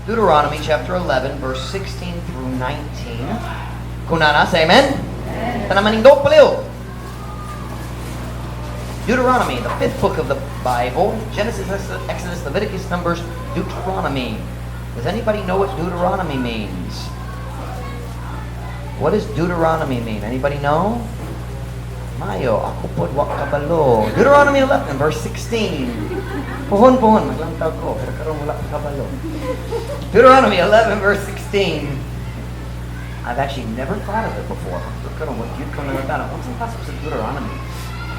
Deuteronomy chapter 11, verse 16 through 19. Kunana, say amen? Amen. Deuteronomy, the fifth book of the Bible. Genesis, Exodus, Leviticus, Numbers, Deuteronomy. Does anybody know what Deuteronomy means? What does Deuteronomy mean? Anybody know? Mayo, ako pod wa kabalo. Deuteronomy 11, verse 16. Pohon, maglantaw ko, pero karon wala kabalo. Deuteronomy 11, verse 16. I've actually never thought of it before. Karon what yun ko na natana. What's ang pasok sa Deuteronomy?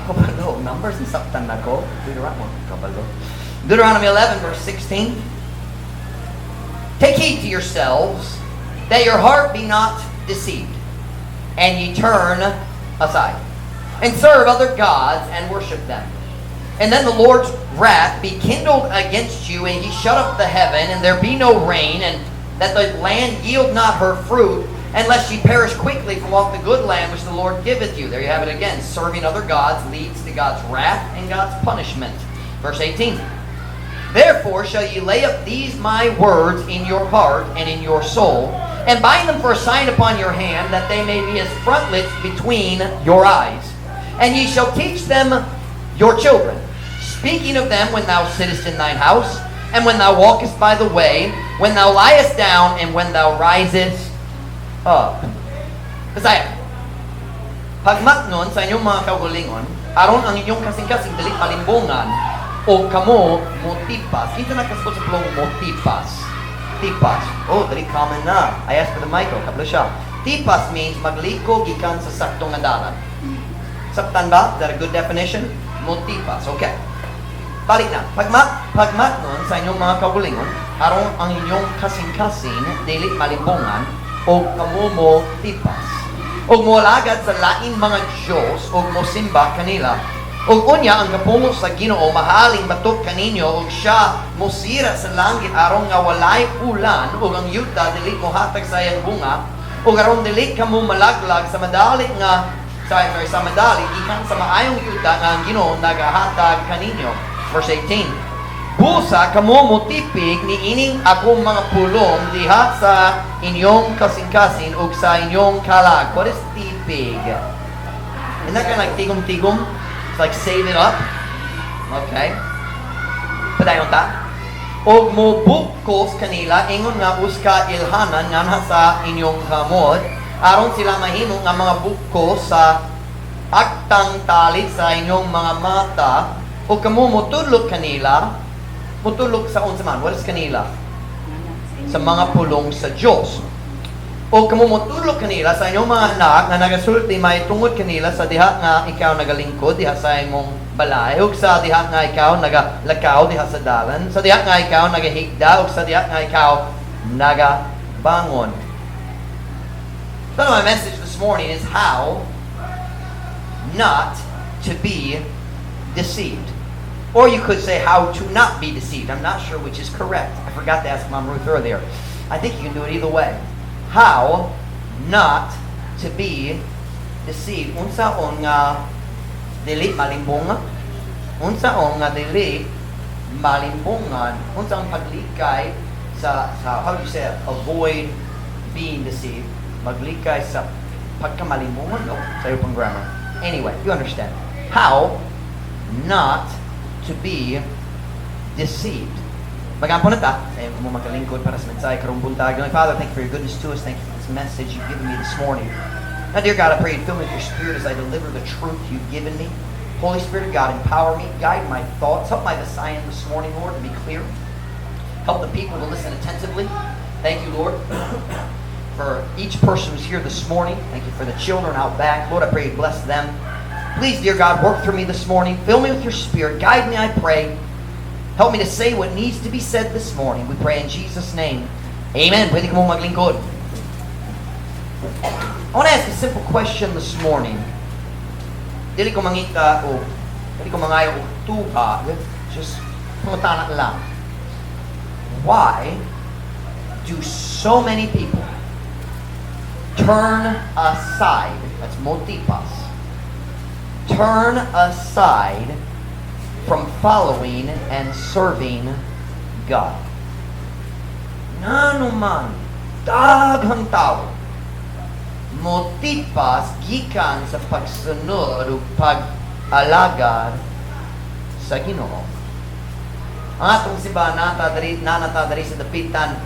Kabalo, numbers and saktan na ko. Deuteronomy, kabalo. Deuteronomy 11, verse 16. Take heed to yourselves that your heart be not deceived, and ye turn aside, and serve other gods, and worship them. And then the Lord's wrath be kindled against you, and he shut up the heaven, and there be no rain, and that the land yield not her fruit, unless ye perish quickly from off the good land which the Lord giveth you. There you have it again. Serving other gods leads to God's wrath and God's punishment. Verse 18. Therefore shall ye lay up these my words in your heart and in your soul, and bind them for a sign upon your hand, that they may be as frontlets between your eyes. And ye shall teach them your children, speaking of them when thou sittest in thine house, and when thou walkest by the way, when thou liest down, and when thou risest up. Kasaya, pagmatnon sa inyong mga kaugalingon, aron ang inyong kasing-kasing dali palimbungan, o kamo motipas. Ito na kasabot sa plong motipas. Tipas. Oh, dali common na. I asked for the mic, kablo siya. Tipas means magliko gikan sa saktong adalan. Saktan ba? Is that a good definition? Motipas. Okay. Balik na. Pagmatnon sa inyong mga kaugalingon, aron ang inyong kasing-kasing dili malimbungan, o kamo motipas. O moalagad sa laing mga Diyos, o mosimba kanila. Og unya ang kapungo sa Ginoo mahaling batok kaninyo, og siya mosira sa langit aron nga walay ulan, og ang yuta dili mo hatag sa iyang bunga, og aron dili kamo malaglag sa madali nga sa madali gikan sa maayong yuta nga ang Ginoo nagahatag kaninyo. Verse 18. Busa kamo motipig ni ining akong mga pulong diha sa inyong kasing-kasing ug sa inyong kalag. What is tipig? Isn't that kind of like tigom-tigom? Like save it up. Okay. Padayon ta. Og mo bukos kanila ingon nga uska ilhanan nga nasa inyong kamot, aron sila mahimo nga mga bukos sa aktang talit sa inyong mga mata, o kamo motulog kanila, motulog sa unsa man. What is kanila? Sa mga pulong sa Dios. O kamo motulog kanila sa inyong mga anak nga nagasulti may tungod kanila sa diha nga ikaw nagalingkod diha sa imong balay, ug sa diha nga ikaw nagalakaw diha sa dalan, sa diha nga ikaw nagahigda, ug sa diha nga ikaw nagabangon. So my message this morning is how not to be deceived. Or you could say how to not be deceived. I'm not sure which is correct. I forgot to ask Mom Ruth earlier. I think you can do it either way. How not to be deceived. Unsaon nga dili malimbungan? Unsaon nga dili malimbungan? Unsang paglikay sa how do you say it? Avoid being deceived. Maglikay sa pagkamalimbungan, no? Sa iyong grammar. Anyway, you understand. How not to be deceived. Magampon na ta. Sa iyong magalingkod para sa mensahe karong buntag. Father, thank you for your goodness to us. Thank you for this message you've given me this morning. Now, dear God, I pray you fill me with your Spirit as I deliver the truth you've given me. Holy Spirit of God, empower me, guide my thoughts. Help my Messiah this morning, Lord, to be clear. Help the people to listen attentively. Thank you, Lord, for each person who's here this morning. Thank you for the children out back. Lord, I pray you bless them. Please, dear God, work through me this morning. Fill me with your Spirit. Guide me, I pray. Help me to say what needs to be said this morning. We pray in Jesus' name. Amen. Pwede ka mong maglingkod. I want to ask a simple question this morning. Dili ko mangita o dili ko mangayo o tuha. Just pangutana lang. Why do so many people turn aside? That's motipas. Turn aside from following and serving God. Ngano man daghang tao motipas gikan sa pagsunod o pag-alagad sa Ginoo. Ang atong simbahan nanata diri sa dapitan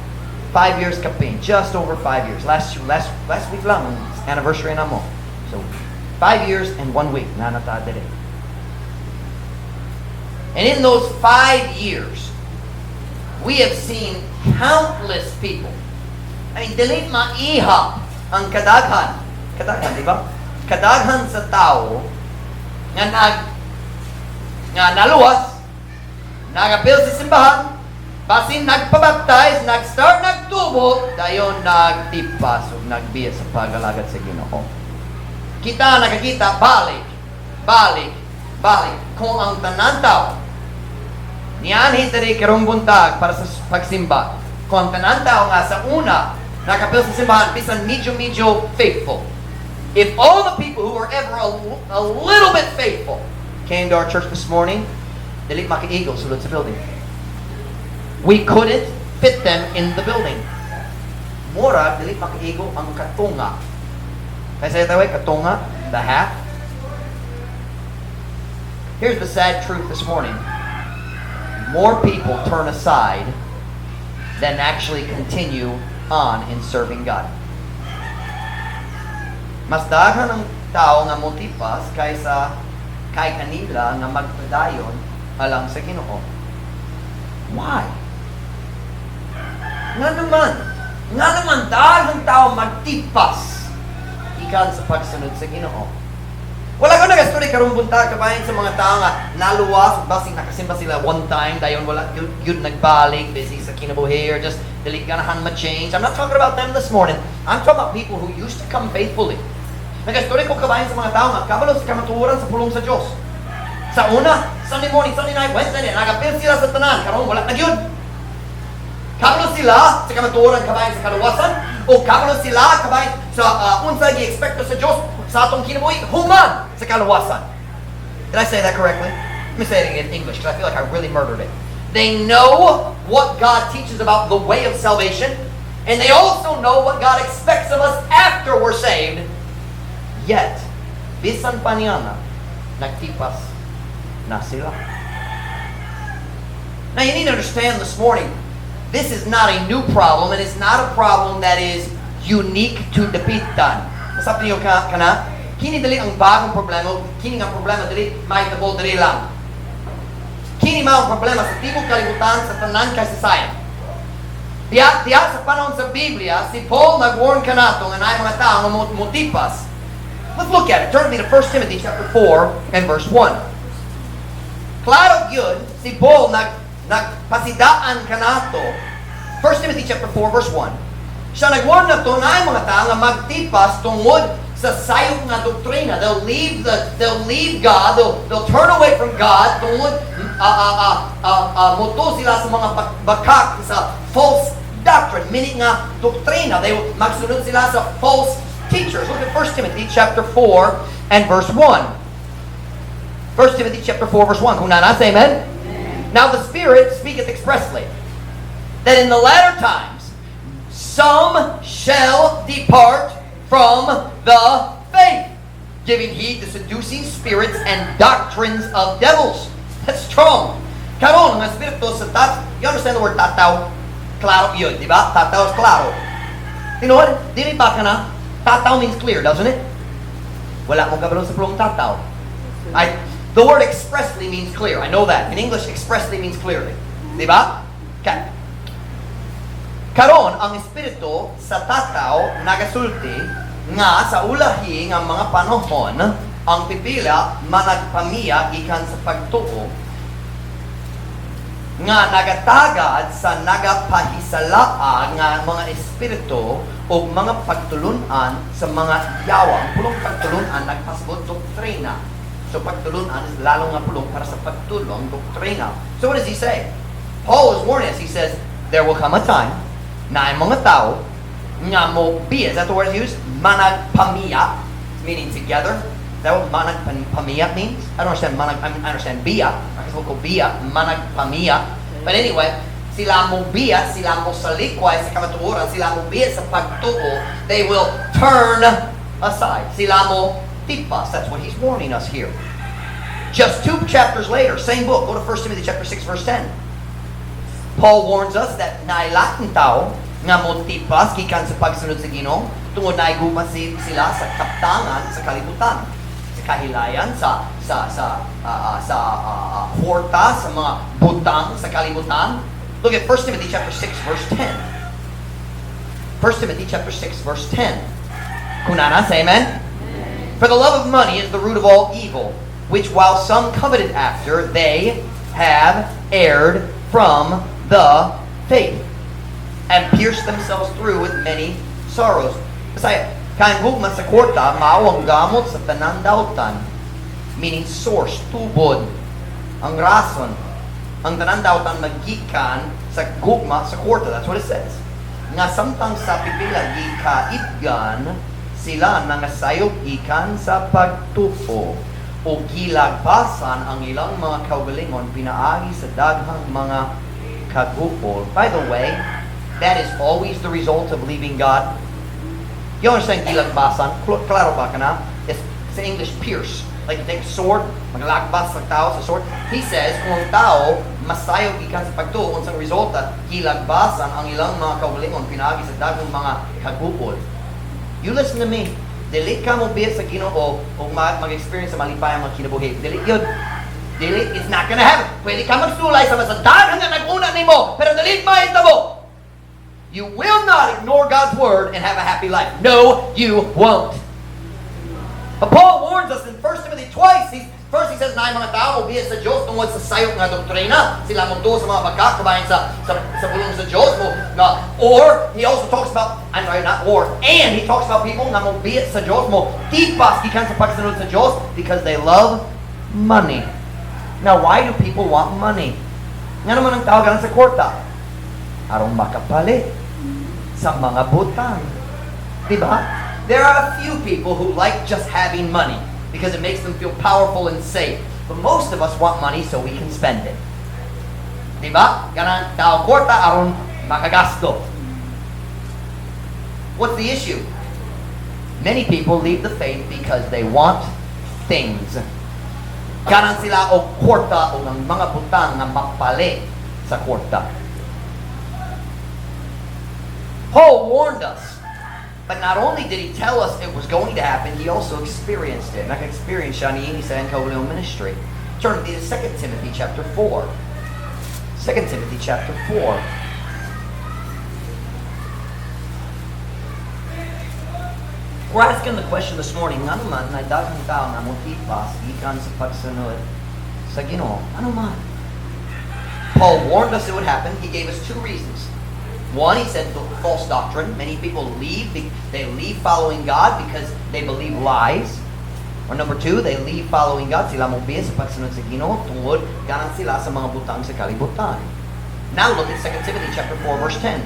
5 years campaign, just over 5 years. Last week lang anniversary na mo. So 5 years and 1 week nanata diri. And in those 5 years, we have seen countless people. I mean, dili maihap ang kadaghan, di ba? Kadaghan sa tao nga naluwas, nagapil sa simbahan, basin nagpabaptize, nag-start nagtubo, dayon nagtipas o nagbiya sa pag-alagad sa Ginoo. Kita nakakita balik kung ang tanan tao niyan hitari karong buntag para sa pagsimba. Kung ang tanan tao nga sa una nakapil sa simbahan bisan medyo faithful. If all the people who were ever a little bit faithful came to our church this morning, dili makiigo sulod sa building. We couldn't fit them in the building. Mura, dili makiigo ang katunga. Kaya sa tawag, katunga, the half. Here's the sad truth this morning. More people turn aside than actually continue on in serving God. Mas daghan ang tao nga motipas kaysa kay kanila nga magpadayon alang sa Ginoo. Why? Nga naman daghang tao magtipas ikan sa pagsunod sa Ginoo. Wala ko nag-story karong buntag kabayan sa mga tao nga naluwas, basing nakasimba sila one time, dayon wala yun nagbalik, busy sa kinabuhi, or just dili ganahan ma-change. I'm not talking about them this morning. I'm talking about people who used to come faithfully. Nag-story ko kabayan sa mga tao nga kabalo sa kamatuoran sa pulong sa Dios. Sa una, Sunday morning, Sunday night, Wednesday night, nagapil sila sa tanan, karong wala na gyud. Kabalo sila sa kamatuoran kabayan sa kaluwasan, o kabalo sila kabayan sa unsay gi-expecto sa Dios sa atong kinabuhi human sa kaluwasan. Did I say that correctly? Let me say it in English because I feel like I really murdered it. They know what God teaches about the way of salvation, and they also know what God expects of us after we're saved. Yet, bisan pa niya na, nagtipas na sila. Now you need to understand this morning, this is not a new problem, and it's not a problem that is unique to Dapitan. Sabi niyo ka na, kini dali ang bagong problema, kini ang problema dali, mahitabo dali lang. Kini ang problema sa tibok kalibutan sa tanan kasaysayan. Diya sa panahon sa Biblia, si Paul nag-warn ka nato nga na mga tao nga motipas. Let's look at it. Turn with me to 1 Timothy chapter 4 and verse 1. Klaro yun, si Paul nagpasidaan ka nato. 1 Timothy chapter 4 verse 1. Siya nag-warn na to na mga tao nga magtipas tungod sa sayop nga doktrina. They'll leave God, they'll turn away from God tungod muto sila sa mga bakak sa false doctrine, meaning nga doktrina. They magsunod sila sa false teachers. Look at 1 Timothy chapter 4 and verse 1. 1 Timothy chapter 4 verse 1. Kung nana, say amen? Now the Spirit speaketh expressly that in the latter times some shall depart from the faith, giving heed to seducing spirits and doctrines of devils. That's strong. Karon, ang espiritu sa you understand the word tataw? Klaro yun, di ba? Tataw is klaro. Tinood, di ba ka na? Tataw means clear, doesn't it? Wala mong kabalo sa pulong tataw. The word expressly means clear. I know that. In English, expressly means clearly. Di ba? Okay. Karon, ang espiritu sa tataw nagasulti nga sa ulahi nga mga panahon ang pipila managpamiya gikan sa pagtuo nga nagatagad sa nagapahisalaa nga mga espiritu o mga pagtulunan sa mga yawang pulong pagtulunan nagpasabot doktrina. So pagtulunan is lalong nga pulong para sa pagtulong doktrina. So what does he say? Paul is warning us. He says, there will come a time na ang mga tao nga mo be, is that the word used? Managpamiya, meaning together. Is that what managpamiya means? I don't understand I understand biya. I guess we'll call biya, managpamiya. But anyway, sila mo biya, sila mo salikway sa kamatuoran, sila mo biya sa pagtuo, they will turn aside. Sila mo tipas. That's what he's warning us here. Just 2 chapters later, same book, go to 1 Timothy chapter 6, verse 10. Paul warns us that nailaking tao nga mo tipas gikan sa pagsunod sa Ginoo tungod na igupa sila sa kaptangan sa kalibutan, sa kahilayan, sa kwarta, sa mga butang sa kalibutan. Look at 1 Timothy chapter 6 verse 10. 1 Timothy chapter 6 verse 10. Kunana, say amen. For the love of money is the root of all evil, which while some coveted after, they have erred from the faith, and pierced themselves through with many sorrows. Kasi, kain hugman sa kwarta, maawang gamot sa tanandautan, meaning source, tubod, ang rason, ang tanandautan magikan sa gugma sa kwarta. That's what it says. Nga samtang sa pipila gikaitgan, sila nangasayog gikan sa pagtuo o gilagpasan ang ilang mga kaugalingon pinaagi sa daghang mga kagupol. By the way, that is always the result of leaving God. You understand gilagbasan? Klaro ba ka na? It's in English, pierce. Like you take a sword, maglagbas ng tao sa sword. He says, kung ang tao masayog ikan sa pagtuo, unsang resulta, gilagbasan ang ilang mga kaugalingon pinaagi sa daghang mga kagupol. You listen to me. Dili ka mo biya sa Ginoo o mag-experience sa malipayang mga kinabuhi. Dili yun. Dili, it's not gonna happen. Pwede ka magsulay sa masandagan na nag-una ni mo, pero dili mahita mo. You will not ignore God's word and have a happy life. No, you won't. But Paul warns us in 1 Timothy twice. First he says na yung mga tao mo biya sa Diyos tungkol sa sayop nga doktrina. Sila mo sa mga pagkakabayan sa bulong sa Diyos mo. Or he also talks about, and he talks about people nga mo biya sa Diyos mo. Tipas gikan sa pagsunod sa Diyos because they love money. Now, why do people want money? Nga naman ang tawag sa kwarta? Arong makapalit sa mga butang. Diba? There are a few people who like just having money because it makes them feel powerful and safe. But most of us want money so we can spend it. Diba? Ganang tawag kwarta, arong makagasto. What's the issue? Many people leave the faith because they want things. Kanan sila o kwarta o ng mga butang na mapali sa kwarta. Paul warned us, but not only did he tell us it was going to happen, he also experienced it. Naka-experience siya ni sa Kaugalingong ministry. Turn to 2 Timothy chapter 4. 2 Timothy chapter 4. We're asking the question this morning, ano man na daghang tao na motipas gikan sa pagsunod sa Ginoo? Ano man? Paul warned us it would happen. He gave us 2 reasons. One, he said false doctrine. Many people leave following God because they believe lies. Or number 2, they leave following God. Sila mobiya sa pagsunod sa Ginoo tungod ganan sila sa mga butang sa kalibutan. Now look at 2 Timothy chapter 4 verse 10.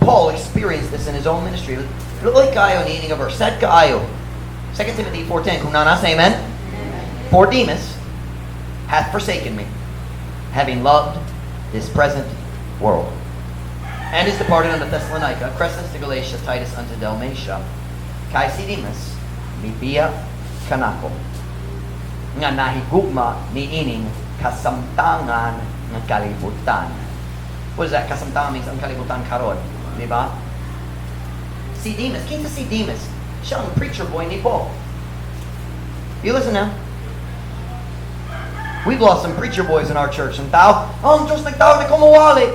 Paul experienced this in his own ministry. Luoy kayo niining a verse. Sad kaayo. 2 Timothy 4:10. Kung nana say amen. For Demas hath forsaken me, having loved this present world, and is departed unto Thessalonica, Crescens to Galatia, Titus unto Dalmatia. Kay si Demas, mibiya kanako, nga nahigugma ni ining kasamtangan ng kalibutan. What does that kasamtangan means? Ang kalibutan karon, di ba? Si Demas, kinsa si Demas? Siya ang preacher boy ni Paul. You listen now. We've lost some preacher boys in our church. Ang tao, ang Diyos nagtawag na kumawali.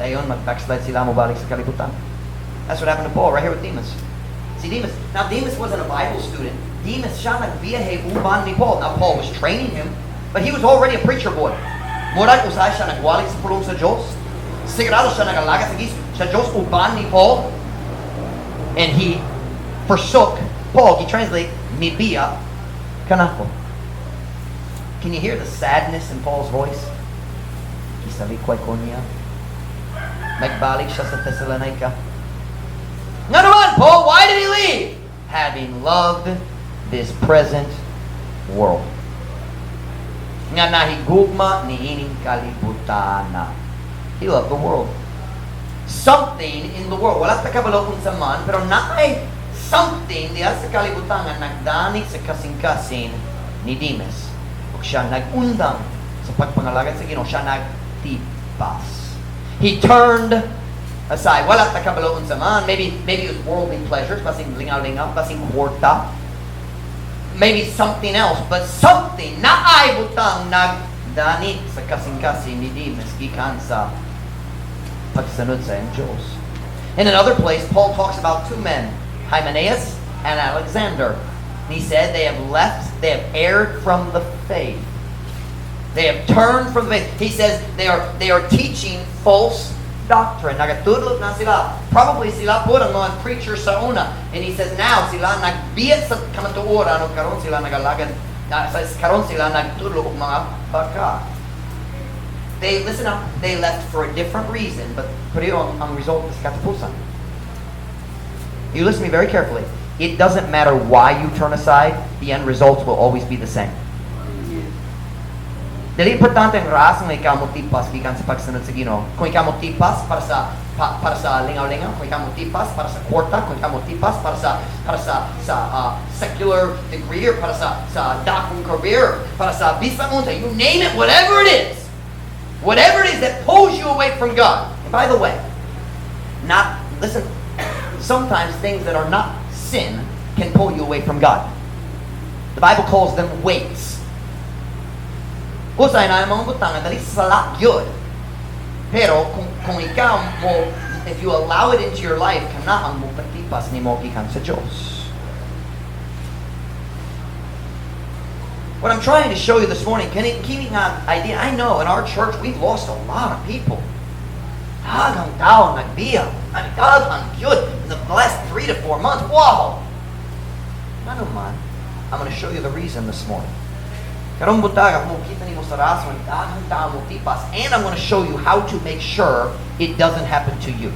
Dayon, mag-backslide sila mo balik sa kalibutan. That's what happened to Paul right here with Demas. See, Demas. Now, Demas wasn't a Bible student. Demas, siya nagbiyahe uban ni Paul. Now, Paul was training him, but he was already a preacher boy. Murag usay siya nagwalik sa pulong sa Diyos. Sigurado siya nagalaga sa Diyos uban ni Paul. And he forsook Paul. He translates, mibiya kanako. Can you hear the sadness in Paul's voice? Kisalikway ko niya. Nagbalik siya sa Thessalonica. Nga naman, Paul, why did he leave? Having loved this present world. Nga nahigugma ni ining kalibutana. He loved the world. Something in the world. Wala ta kabalo sa man, pero naay something diya sa kalibutan nga nagdani sa kasing-kasing ni Demas. Ug siya nagundang sa pagpangalagad sa Ginoo, siya nagtipas. He turned aside. Wala ta kabalo sa man. Maybe it was worldly pleasures, basing lingaw-lingaw, basing kwarta. Maybe something else, but something naay butang nagdani sa kasing-kasing ni Demas gikan sa pagsunod sa Diyos. In another place, Paul talks about two men, Hymenaeus and Alexander. And he said they have erred from the faith. They have turned from the faith. He says they are teaching false doctrine. Nagatudlot na sila. Probably sila po ang mga preachers sa una. And he says now sila nagbiyat sa kamatuoran o karon sila nagalagad. Karon sila nagtudlo og mga baka. They left for a different reason, but ang result is katapusan. You listen to me very carefully. It doesn't matter why you turn aside, the end results will always be the same. Dili importante ang rasong na ikaw mo tipas gikan sa pagsunod sa Ginoo. Kung ikaw mo tipas para sa lingaw-lingaw, kung ikaw mo tipas para sa kwarta, kung ikaw mo tipas para sa secular degree, or para sa dakong career, para sa bisang unta, you name it, whatever it is. Whatever it is that pulls you away from God. And by the way, sometimes things that are not sin can pull you away from God. The Bible calls them weights. Kusay na mga butang na dali salak yun. Pero kung ikaw mo, if you allow it into your life, kanaan mo patipas ni mo gikan sa Diyos. What I'm trying to show you this morning, keeping that idea, I know in our church we've lost a lot of people. Daghang tao nagbiya. Daghang yun in the last 3 to 4 months. Wow! Ano man, I'm going to show you the reason this morning. Karong butag, mo kita ni mo sa rason, daghang tao mo tipas, and I'm going to show you how to make sure it doesn't happen to you.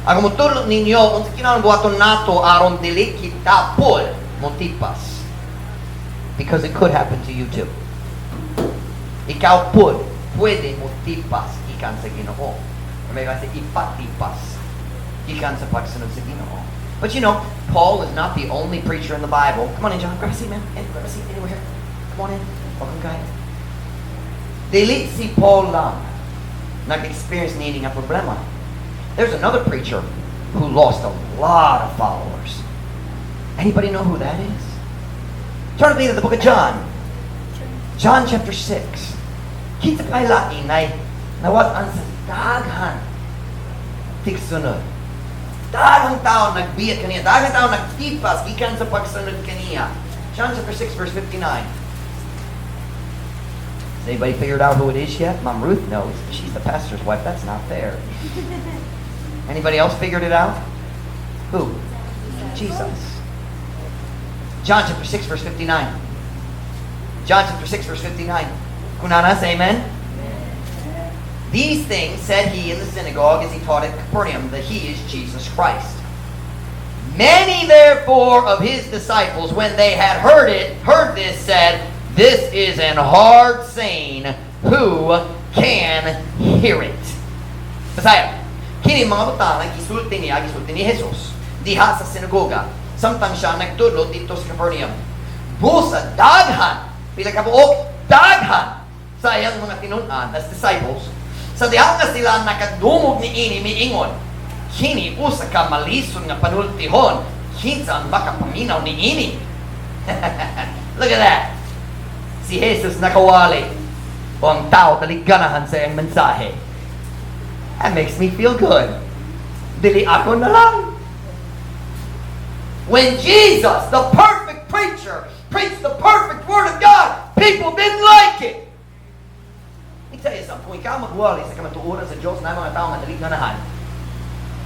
Ako mo tulog ninyo, unsa kinahanglan buhaton nato aron dili kita pol mo tipas. Because it could happen to you too. Ikaw po, pwede mo tipas ikan sa Ginoo. May kasi ipatipas ikan sa pagsunod sa Ginoo. But you know, Paul is not the only preacher in the Bible. Come on in, John. Grab a seat, man. Grab a seat anywhere here. Come on in. Welcome, guys. Dili si Paul lang nag-experience needing a problema. There's another preacher who lost a lot of followers. Anybody know who that is? Turn with me to the book of John. John chapter 6. Kita kay lain ay nawat-an sa daghan tigsunod. Daghang tao nagbiyat kaniya. Daghang tao nagtipas gikan sa pagsunod kaniya. John chapter 6 verse 59. Has anybody figured out who it is yet? Mom Ruth knows. She's the pastor's wife. That's not fair. Anybody else figured it out? Who? Jesus. John chapter 6 verse 59. John chapter 6 verse 59. Kunana, say amen? These things said he in the synagogue as he taught at Capernaum, that he is Jesus Christ. Many therefore of his disciples, when they had heard this, said, this is an hard saying, who can hear it? Basaya, kini mga butang gisulti ni Jesus diha sa sinagoga. Samtang siya nagtudlo dito sa Capernaum. Busa daghan, pila ka buok, daghan sa iyang mga tinunan as disciples. Sa diha nga sila nakadumog ni ini miingon, kini usa ka malison nga panultihon, kinsa ang makapaminaw ni ini. Look at that. Si Jesus nakawali o ang tao taliganahan sa iyang mensahe. That makes me feel good. Dili ako na lang. When Jesus, the perfect preacher, preached the perfect word of God, people didn't like it. Let me tell you something. Kung ikaw magwali sa kamatuoran sa Diyos, na mga tao nga daliganahan,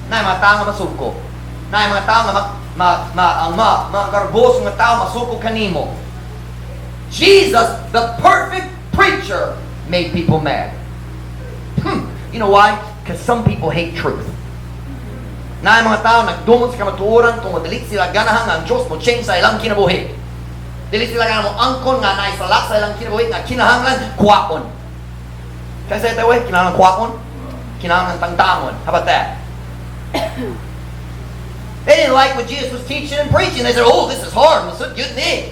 na mga tao nga masuko, na mga tao nga mga garbos nga tao masuko kanimo. Jesus, the perfect preacher, made people mad. You know why? Because some people hate truth. Na mga tao nagdumot sa kamatuoran kung dili sila ganahan nga ang Diyos mo change sa ilang kinabuhi. Dili sila ganahan mo angkon nga naisalak sa ilang kinabuhi nga kinahanglan kuwaon. Kasi ito kinahanglan kuwaon. kinahanglan tangtangon. How about that? They didn't like what Jesus was teaching and preaching. They said, oh, this is hard. Masud yun ni.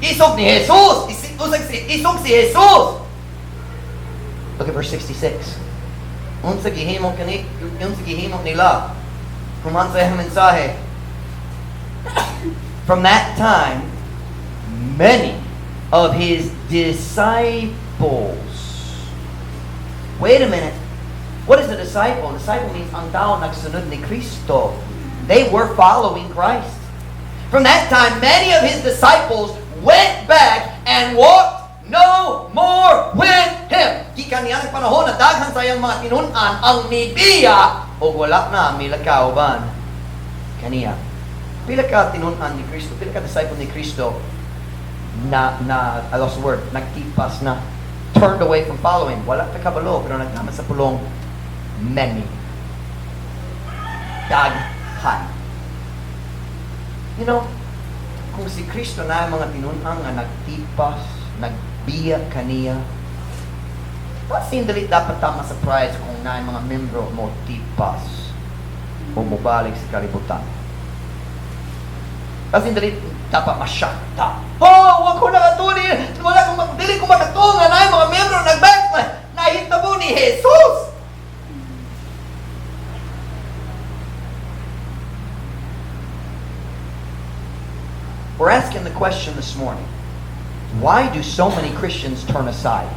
Isog ni Jesus. Isog si Jesus. Look at verse 66. Unsa gihimo nila. Human sa mensahe. From that time, many of his disciples. Wait a minute. What is a disciple? A disciple means ang tao nagsunod ni Kristo. They were following Christ. From that time, many of his disciples went back and walked no more with him. Gikan niya ng panahon na daghan sayang mga tinunan ang nibiya o wala na milakaw ban kaniya. Pila ka tinunan ni Kristo, pila ka disciple ni Kristo na I lost the word, nagtipas na, turned away from following. Wala pa kabalo, pero nagnaman sa pulong many. Daghan. You know, kung si Kristo na mga tinunang nga nagtipas, nagbiya kaniya, pasindali dapat tama surprise kung na mga membro mo tipas o mubalik sa kalibutan. Pasindali dapat masyakta. Oh, wag ko nakatuli. Dili ko makatunga na mga membro nag-backslide. Nahitabo ni Jesus. We're asking the question this morning, why do so many Christians turn aside?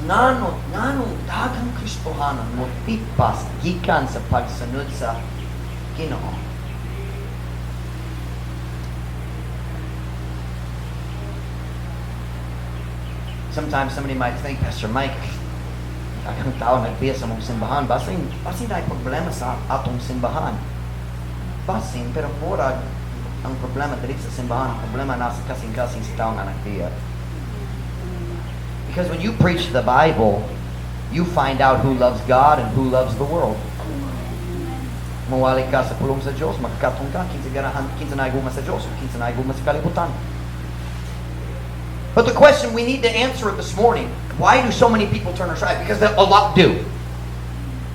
Nanong daghang Kristohanon mo tipas gikan sa pagsunod sa Ginoo. Sometimes somebody might think, Pastor Mike, daghang tao nagbiya sa mong simbahan, basin dahil problema sa atong simbahan. Basin, pero murag ang problema dito sa simbahan, ang problema nasa kasing-kasing sa tao nga nagbiya. Because when you preach the Bible, you find out who loves God and who loves the world. Mawali ka sa pulong sa Diyos, magkatong ka, kinsa naiguma sa Diyos, kinsa naiguma sa kalibutan. But the question we need to answer this morning, why do so many people turn aside? Because a lot do.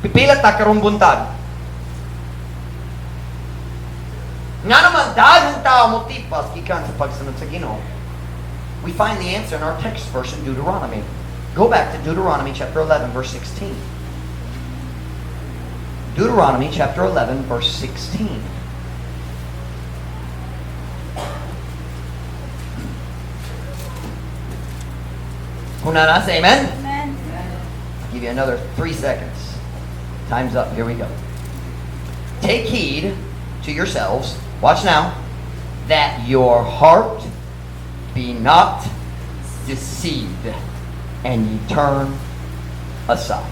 Pipilat ta karong buntag. Nga naman daghang tao mo tipas gikan sa pagsunod sa Ginoo. We find the answer in our text verse in Deuteronomy. Go back to Deuteronomy chapter 11 verse 16. Deuteronomy chapter 11 verse 16. Kung na say amen? Amen. I'll give you another 3 seconds. Time's up. Here we go. Take heed to yourselves, watch now, that your heart be not deceived, and ye turn aside,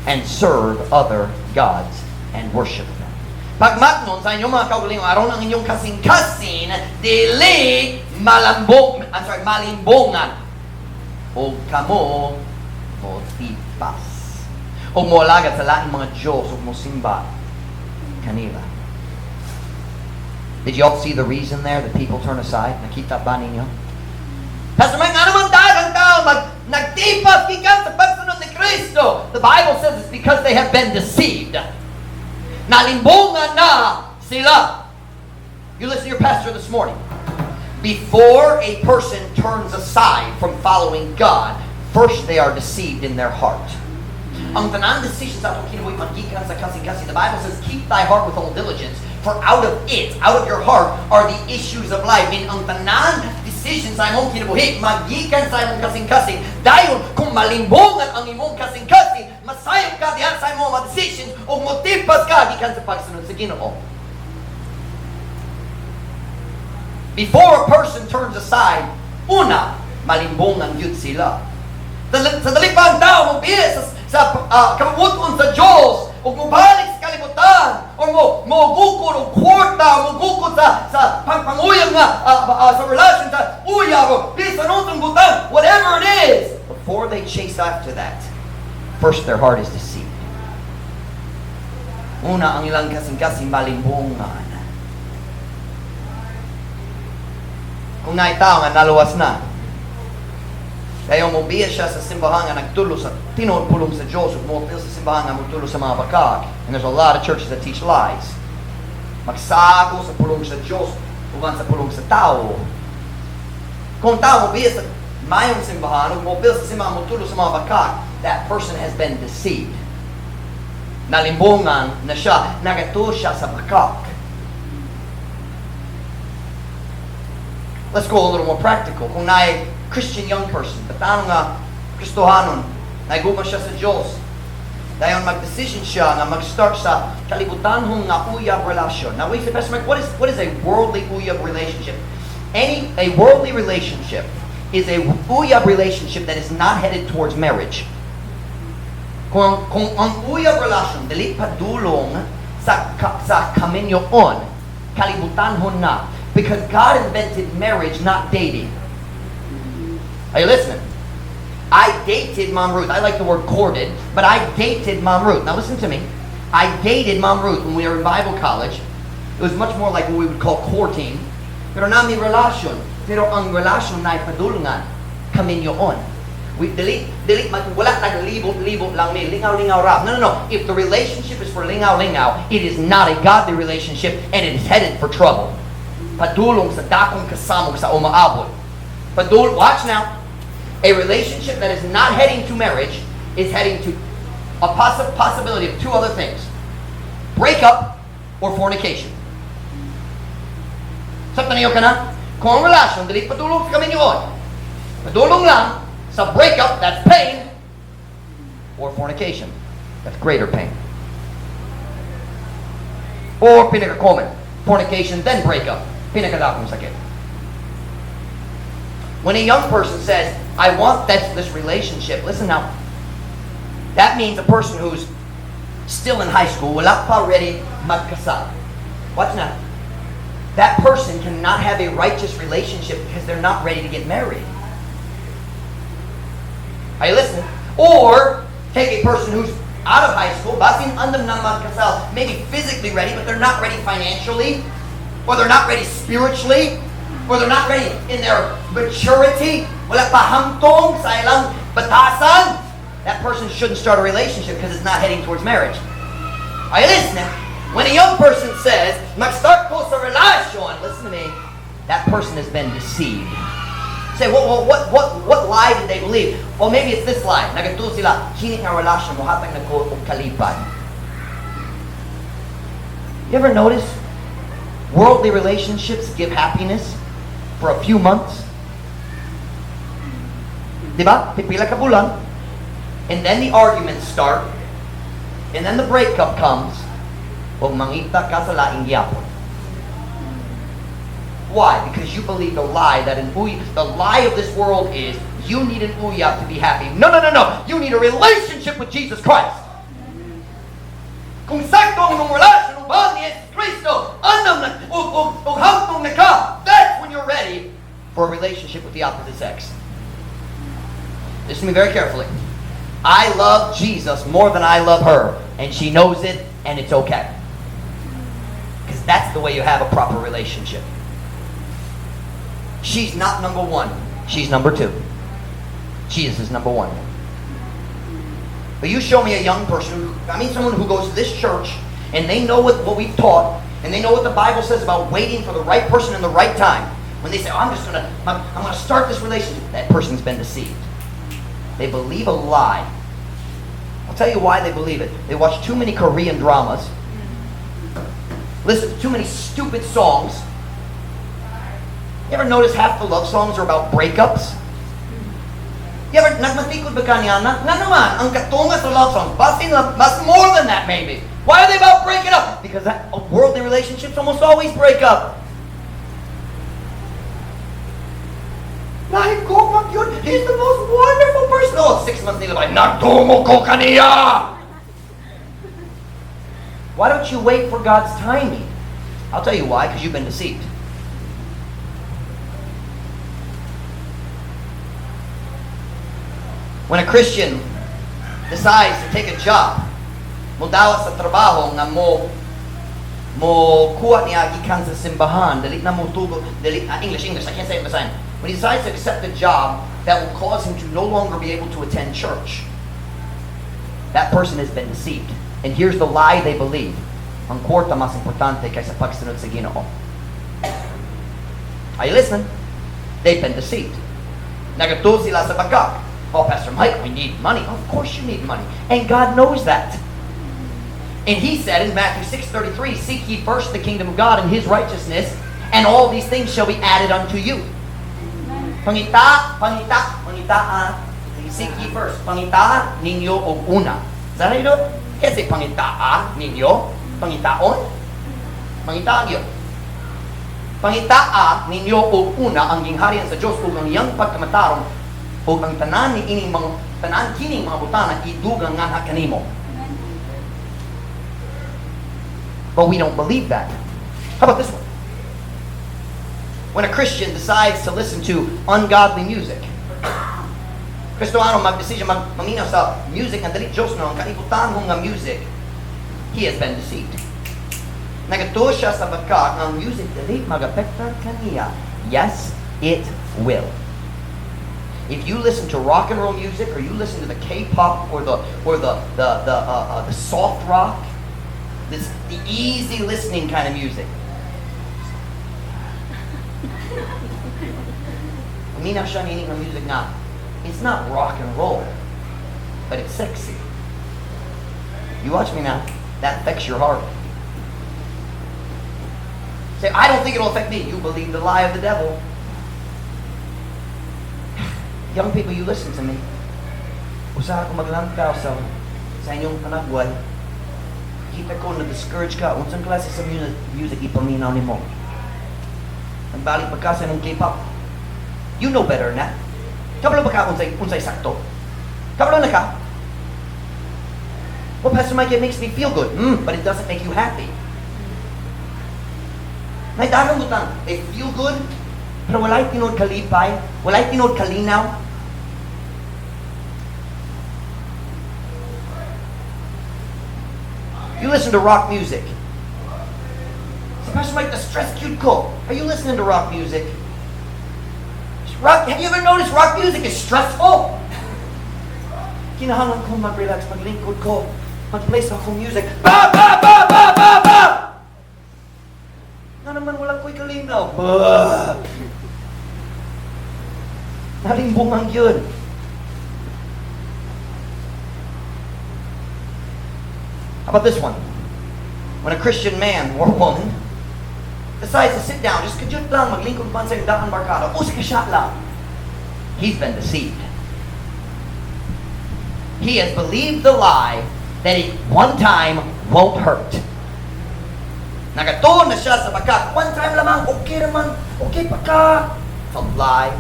and serve other gods, and worship them. Pagmatnon sa inyong mga kaugalingong aron ang inyong kasing-kasing, dili malimbongan, o kamo mo tipas. O mo alagad sa laing mga Diyos, o mo simba kanila. Did you all see the reason there that people turn aside? Nakita ba ninyo? Pastor Mike, nga naman daghang tao nagtipas gikan sa pagsunod ni Kristo. The Bible says it's because they have been deceived. Nalimbungan na sila. You listen to your pastor this morning. Before a person turns aside from following God, first they are deceived in their heart. Ang tanang decision sa atong kinabuhi magikan sa kasing-kasing, the Bible says, keep thy heart with all diligence, for out of it, out of your heart, are the issues of life. Meaning, ang tanang decision sa imong kinabuhi magikan sa imong kasing-kasing. Dayon, kung malimbongan ang imong kasing-kasing, masayop ka diyan sa imong mga decisions o motipas ka gikan sa pagsunod sa Ginoo. Before a person turns aside, una, malimbongan yun sila. Sa dalipang tao, magbiya sa kabubuton sa Diyos, o mubalik sa kalimutan, o mogukod o kwarta, o mogukod sa panguyang sa relasyon sa uya, o bisan utong butang, whatever it is. Before they chase after that, first their heart is deceived. Una, ang ilang kasing-kasing malimbongan. Kung naitaw nga naluwas na, Kaya mobiya siya sa simbahan nga nagtulo sa tinuod pulong sa Diyos ug moapil sa simbahan nga magtulo sa mga bakak. And there's a lot of churches that teach lies. Magsako sa pulong sa Diyos uban sa pulong sa tao. Kung tao mobiya sa mayong simbahan ug moapil sa simbahan magtulo sa mga bakak, that person has been deceived. Nalimbungan na siya, nagatuo siya sa bakak. Let's go a little more practical. Kung naay Christian young person, patano nga Kristohanon, naiguman siya sa Diyos. Dayon mag-decision siya nga mag-start sa kalibutanhong nga uyab relasyon. Now we say, Pastor Mike, what is a worldly uyab relationship? A worldly relationship is a uyab relationship that is not headed towards marriage. Kung ang uyab relasyon dili padulong sa kaminyoon, kalibutanhon na. Because God invented marriage, not dating. Are you listening? I dated Mom Ruth. I like the word courted, but I dated Mom Ruth. Now listen to me. I dated Mom Ruth when we were in Bible college. It was much more like what we would call courting. Pero na may relasyon. Pero ang relasyon na ipadulungan kami yun. Wala naglibot-libot lang may lingaw-lingaw rap. No. If the relationship is for lingaw-lingaw, it is not a godly relationship and it is headed for trouble. Padulong sa dakong kasamog sa umaabot. Watch now. A relationship that is not heading to marriage is heading to a possibility of two other things. Breakup or fornication. Sa tanayo ka na? Kung ang relasyon, dili padulong sa kami yun. Padulong lang sa breakup, that's pain, or fornication, that's greater pain. Or pinaka-common, fornication then breakup, pinakadakong sakit. When a young person says, I want this relationship, listen now, that means a person who's still in high school, wala pa ready magkasal. Watch now. That person cannot have a righteous relationship because they're not ready to get married. Are you listening? Or, take a person who's out of high school, basin andam na magkasal, maybe physically ready, but they're not ready financially, or they're not ready spiritually, or they're not ready in their maturity, wala pa hamtong sa ilang batasan, that person shouldn't start a relationship because it's not heading towards marriage. Are you listening? When a young person says, mag-start ko sa relasyon, listen to me, that person has been deceived. Say, what lie did they believe? Or maybe it's this lie. Nagatuo sila, hinit nga relasyon mo hatang nagko og kalipad. You ever notice worldly relationships give happiness for a few months? Diba? Pipila ka bulan. And then the arguments start. And then the breakup comes. Huwag mangita ka sa laing gyapon. Why? Because you believe the lie that the lie of this world is you need an uyab to be happy. No. You need a relationship with Jesus Christ. Kung sakto ang mong relasyon ubang ni Jesus Cristo, andam na ug hamtong na ka, that's when you're ready for a relationship with the opposite sex. Listen to me very carefully. I love Jesus more than I love her, and she knows it, and it's okay. Because that's the way you have a proper relationship. She's not number one. She's number two. Jesus is number one. But you show me a young person, someone who goes to this church, and they know what we've taught, and they know what the Bible says about waiting for the right person in the right time. When they say, I'm going to start this relationship, that person's been deceived. They believe a lie. I'll tell you why they believe it. They watch too many Korean dramas, listen to too many stupid songs. You ever notice half the love songs are about breakups? You ever, nagmatikod ba ka niya na? Nga naman, ang katunga sa love songs, mas more than that maybe. Why are they about breaking up? Because worldly relationships almost always break up. Like, ko yun, he's the most wonderful person. Oh, 6 months nila ba, nagtungo ko kaniya! Why don't you wait for God's timing? I'll tell you why, because you've been deceived. When a Christian decides to take a job, mo dawat sa trabaho nga mo kuha niya gikan sa simbahan, dali na mo tugo, English, I can't say it basahin. When he decides to accept the job that will cause him to no longer be able to attend church. That person has been deceived. And here's the lie they believe. Ang kwarta mas importante kaysa pagsunod sa Ginoo. Are you listening? They've been deceived. Nagatuo sila sa bagak. Oh, Pastor Mike, we need money. Of course you need money. And God knows that. And he said in Matthew 6:33, seek ye first the kingdom of God and his righteousness, and all these things shall be added unto you. Pangita. Seek ye first. Pangita ninyo og una. Is that how you do it? Kasi pangita ninyo. Pangitaon. Pangita yun. Pangita ninyo og una ang gingharian sa Dios ug ang iyang pagkamatarong ug ang tanan ni ining mga tanan kining mga butana idugang nga kanimo. But we don't believe that. How about this one? When a Christian decides to listen to ungodly music, Kristoano mag-decision maminaw sa music nga dili Dios no ang kalibutan nga music, he has been deceived. Nagatuo siya sa bagka ang music dili mag-apektar kaniya. Yes, it will. If you listen to rock and roll music, or you listen to the K-pop, or the soft rock, the easy listening kind of music. Uminaw siya nining ng music nga. It's not rock and roll, but it's sexy. You watch me now. That affects your heart. Say, I don't think it'll affect me. You believe the lie of the devil. Young people, you listen to me. Usa ako maglantaw sa inyong panagway. Kita ko na-discourage ka. Unsang klase sa music ipaminaw ni mo. Nagbalik pa ka sa ng K-pop. You know better than that. Kabalo ba ka unsay sakto? Kabalo na ka? Well, Pastor Mike, it makes me feel good. But it doesn't make you happy. May dagang butang, they feel good, pero walay tinod kalipay, walay tinod kalinaw. You listen to rock music. So Pastor Mike, na-stress cute ko. Are you listening to rock music? Have you ever noticed rock music is stressful? Kinahanglan ko mag-relax, maglingkod ko, mag-play sa akong music. Ba, ba, ba, ba, ba, ba! Na naman walang ko'y kalinaw. Bah! Nalimbungang yun. How about this one? When a Christian man or woman decides to sit down, just kadyut lang, maglingkod man sa daan barkada, o sa kasyat lang, he's been deceived. He has believed the lie that it one time won't hurt. Nagatuon na siya sa bagkat. One time lamang, okay naman, okay pa ka. It's a lie.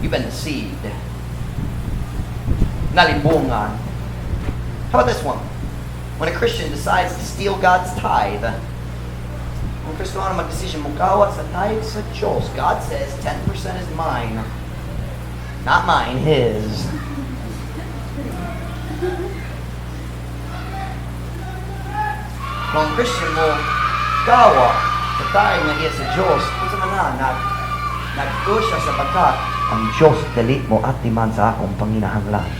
You've been deceived. Nalimbungan. How about this one? When a Christian decides to steal God's tithe, kung Kristoano mag-decision, mukawat sa tithe sa Diyos, God says 10% is mine. Not mine, His. Kung Christian mo gawa sa tithe nga iya sa Diyos, kung sa mga nagtuo siya sa bagkat, ang Diyos dalit mo at timan sa akong panginahanglan.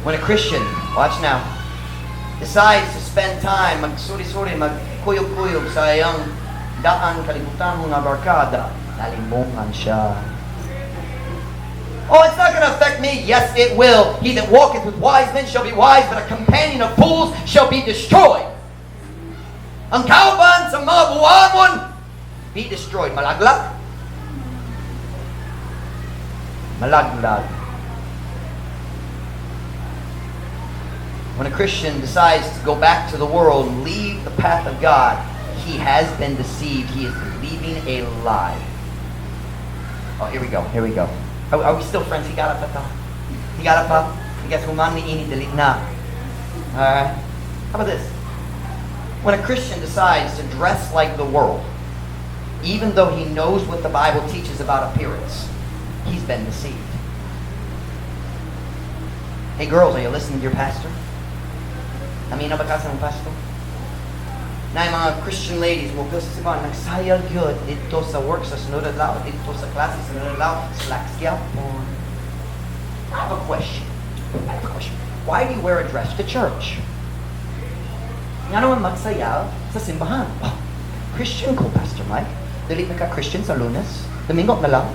When a Christian, watch now, decides to spend time, magsuri-suri, magkuyog-kuyog sa iyang daan kalibutan mga barkada, nalimbungan siya. Oh, it's not going to affect me. Yes, it will. He that walketh with wise men shall be wise, but a companion of fools shall be destroyed. Ang kauban sa mga buwangon, be destroyed. Malaglag? Malaglag. When a Christian decides to go back to the world and leave the path of God, he has been deceived. He is believing a lie. Oh, here we go. Here we go. Are we still friends? Higala pa ta? Higala pa? Higas humani ini delete na. Alright. How about this? When a Christian decides to dress like the world, even though he knows what the Bible teaches about appearance, he's been deceived. Hey girls, are you listening to your pastor? Amina ba ka sa ng pastor? na yung mga Christian ladies mo kasi siya nagsayal yun dito sa work sa sunod adlaw, dito sa klase sa sunod adlaw, slacks yapon. I have a question. Why do you wear a dress to church? Nga naman magsayaw sa simbahan. Oh, Christian ko, Pastor Mike. Dili na ka Christian sa Lunes. Domingo na lang.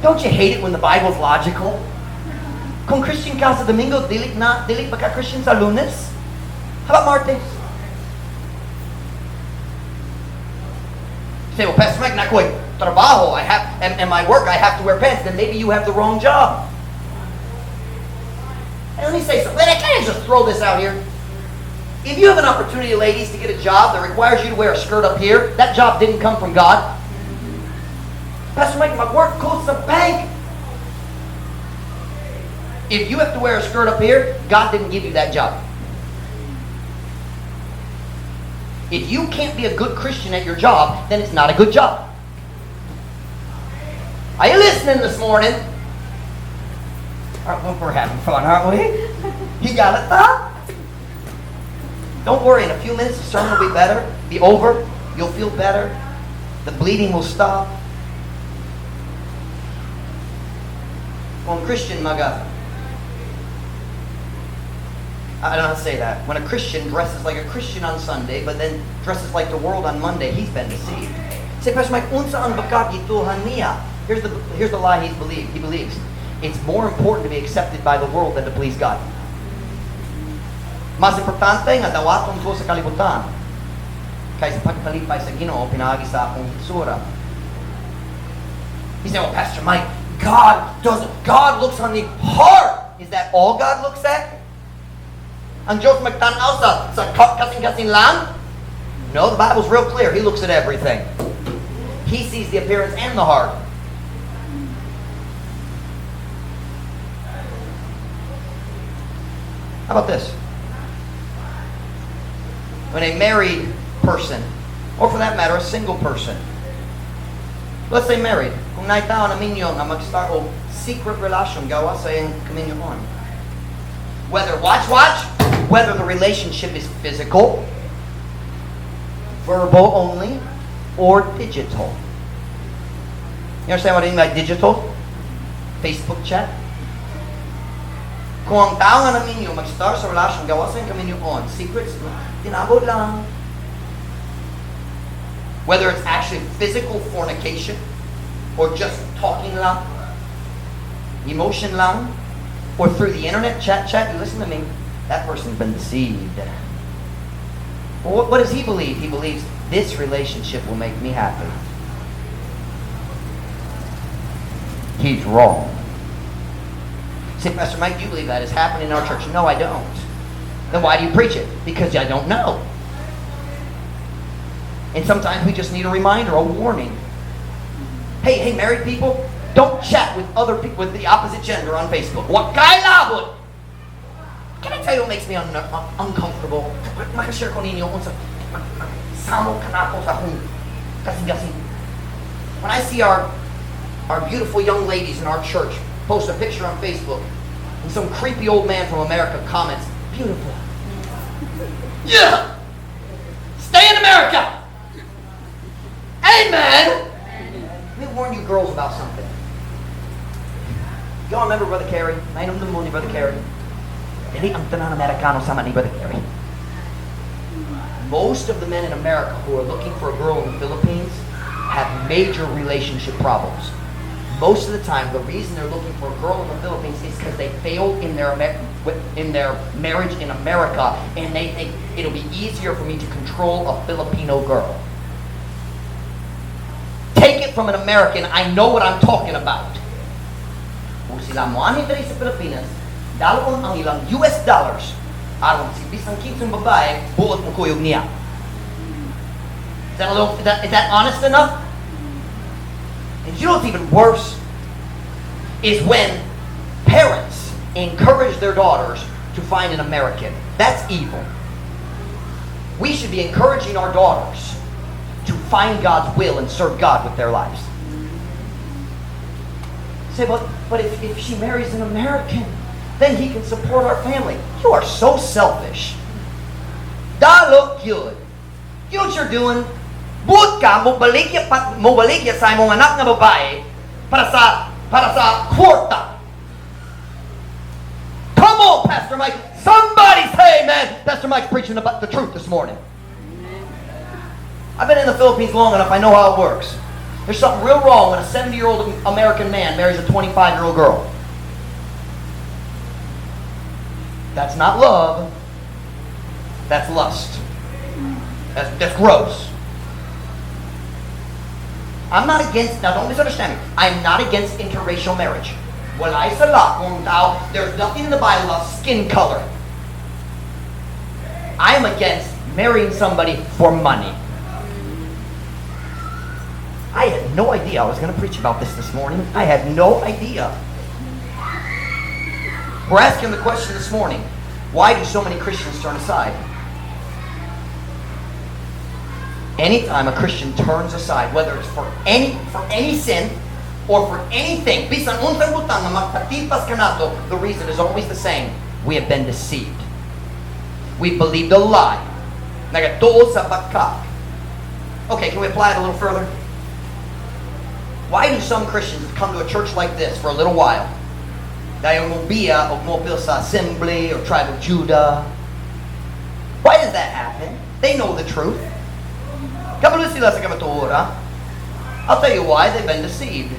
Don't you hate it when the Bible's logical? Kung Christian ka sa Domingo, dili ba ka Christian sa Lunes? How about Martes? You say, well, Pastor Mike, not going trabaho, and my work, I have to wear pants. Then maybe you have the wrong job. And let me say something. I can't just throw this out here. If you have an opportunity, ladies, to get a job that requires you to wear a skirt up here, that job didn't come from God. Pastor Mike, my work goes to the bank. If you have to wear a skirt up here, God didn't give you that job. If you can't be a good Christian at your job, then it's not a good job. Are you listening this morning? We're having fun, aren't we? You got it, huh? Don't worry, in a few minutes the sermon will be over. You'll feel better. The bleeding will stop. Kung Christian I don't know how to say that. When a Christian dresses like a Christian on Sunday, but then dresses like the world on Monday, he's been deceived. Say, Pastor Mike, unsa ang bakagituhan niya? Here's the lie he believes. It's more important to be accepted by the world than to please God. Mas importante nga dawaton ko sa kalibutan kaysa pagtalipay sa Ginoo pinaagi sa akong sura. He said, well, Pastor Mike, God looks on the heart. Is that all God looks at? Ang Diyos magtanaw sa kasing-kasing lang? No, the Bible's real clear. He looks at everything. He sees the appearance and the heart. How about this? When a married person, or for that matter, a single person, let's say married, kung naitaon namin yun na mag-start o secret relation, gawa sa yung kaminyoon. Whether whether the relationship is physical, verbal only, or digital. You understand what I mean by digital? Facebook chat. Kung ang tao nga namin yung mag-start sa relasyon, gawa sa yung kaminyoon, secrets, tinabod lang. Whether it's actually physical fornication, or just talking lang, emotion lang, or through the internet, chat, you listen to me, that person's been deceived. Well, what does he believe? He believes this relationship will make me happy. He's wrong. Say, Pastor Mike, do you believe that is happening in our church? No, I don't. Then why do you preach it? Because I don't know. And sometimes we just need a reminder, a warning. Hey, married people, don't chat with other people with the opposite gender on Facebook. What kailabot? Can I tell you what makes me uncomfortable? Makashare ko ninyo kung samok ka na ako sa akong kasing-kasing. When I see our beautiful young ladies in our church post a picture on Facebook and some creepy old man from America comments, beautiful. Yeah! Stay in America! Amen! Let me warn you girls about something. Y'all remember Brother Carey? Nainom mo ni Brother Carey? Dili ang tanan Amerikano sama ni Brother Carey. Most of the men in America who are looking for a girl in the Philippines have major relationship problems. Most of the time, the reason they're looking for a girl in the Philippines is because they failed in their marriage in America, and they think it'll be easier for me to control a Filipino girl. Take it from an American, I know what I'm talking about. Kung sila mo anin dali sa Pilipinas, dalawang ang ilang US dollars, aron si bisang kinsong babae, buot mo kuyog niya. Is that honest enough? And you know what's even worse? Is when parents encourage their daughters to find an American. That's evil. We should be encouraging our daughters to find God's will and serve God with their lives. Say, but if she marries an American, then he can support our family. You are so selfish. That look good. You know what you're doing? Buot ka, mobaligya sa imong anak na babae para sa kwarta. Come on, Pastor Mike. Somebody say amen. Pastor Mike's preaching about the truth this morning. I've been in the Philippines long enough. I know how it works. There's something real wrong when a 70-year-old American man marries a 25-year-old girl. That's not love. That's lust. That's gross. I'm not against, now don't misunderstand me, I'm not against interracial marriage. Walay sala kung tao, there's nothing in the Bible about skin color. I am against marrying somebody for money. I had no idea I was going to preach about this morning. I had no idea. We're asking the question this morning, why do so many Christians turn aside? Anytime a Christian turns aside, whether it's for any sin or for anything, bisan unsang butang na magpatipas ka nato, the reason is always the same. We have been deceived. We believed a lie. Nagatuo sa bakak. Okay, can we apply it a little further? Why do some Christians come to a church like this for a little while? Dahil mobiya o mopil sa assembly or tribe of Judah. Why does that happen? They know the truth. Kabalo sila sa kamatuora. I'll tell you why. They've been deceived.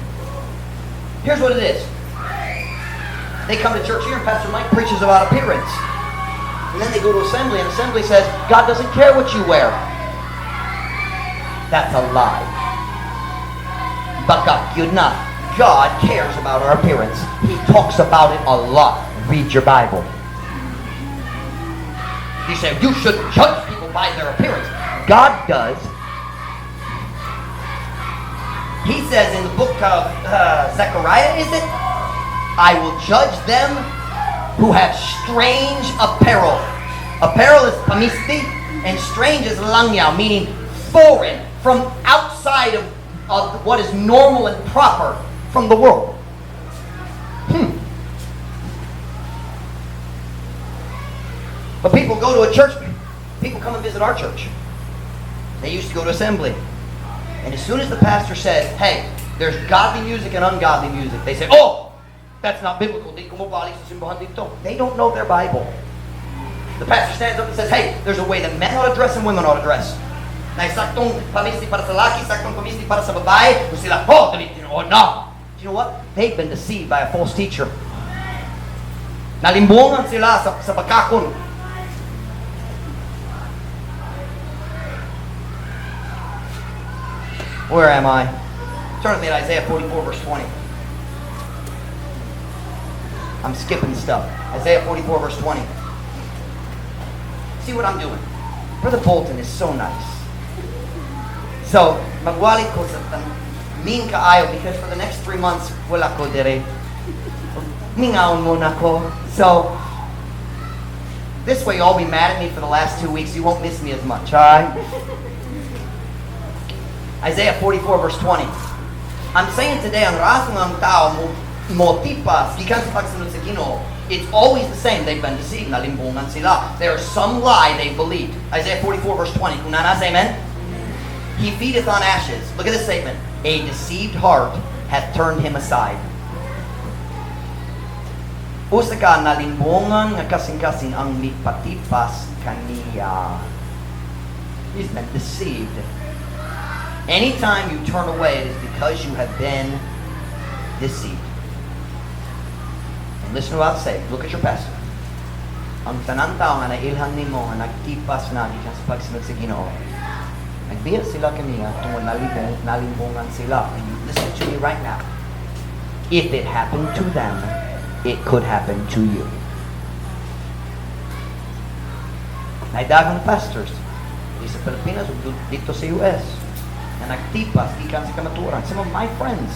Here's what it is. They come to church here and Pastor Mike preaches about appearance. And then they go to assembly and assembly says, God doesn't care what you wear. That's a lie. Bakak yun na. God cares about our appearance. He talks about it a lot. Read your Bible. You say, you shouldn't judge people by their appearance. God does. He says in the book of Zechariah, is it? I will judge them who have strange apparel. Apparel is pamisti, and strange is langyaw, meaning foreign, from outside of what is normal and proper from the world. But people go to a church, people come and visit our church. They used to go to assembly. And as soon as the pastor says, hey, there's godly music and ungodly music, they say, oh, that's not biblical. They don't know their Bible. The pastor stands up and says, hey, there's a way that men ought to dress and women ought to dress. Na saktong pamisti para sa laki, saktong pamisti para sa babae, sila, oh, no. You know what? They've been deceived by a false teacher. Nalimbungan sila sa pagkakon. Where am I? Turn with me to Isaiah 44, verse 20. I'm skipping stuff. Isaiah 44, verse 20. See what I'm doing? Brother Bolton is so nice. So, magwalit ko sa mean kaayo because for the next 3 months, wala ko dire. Mingaon muna ko. So, this way you'll all be mad at me for the last 2 weeks. You won't miss me as much, alright? Isaiah 44 verse 20. I'm saying today, ang raso ng tao mo tipas, gikan sa pagsunod sa Ginoo, it's always the same. They've been deceived. Nalimbungan sila. There's some lie they believed. Isaiah 44 verse 20. Kung nanas, amen? He feedeth on ashes. Look at this statement. A deceived heart hath turned him aside. Usa ka nalimbungan nga kasing-kasing ang mipatipas kaniya. He's been deceived. Anytime you turn away, it is because you have been deceived. And listen to what I say. Look at your pastor. Ang tanang tao nga nailhan nimo nga nagtipas na gikan sa pagsunod sa Ginoo. Nagbiya sila kaniya tungod nalimbungan sila. And you listen to me right now. If it happened to them, it could happen to you. Naidagan na pastors sa Pilipinas o dito sa US na nagtipas gikan sa kamatuoran. Some of my friends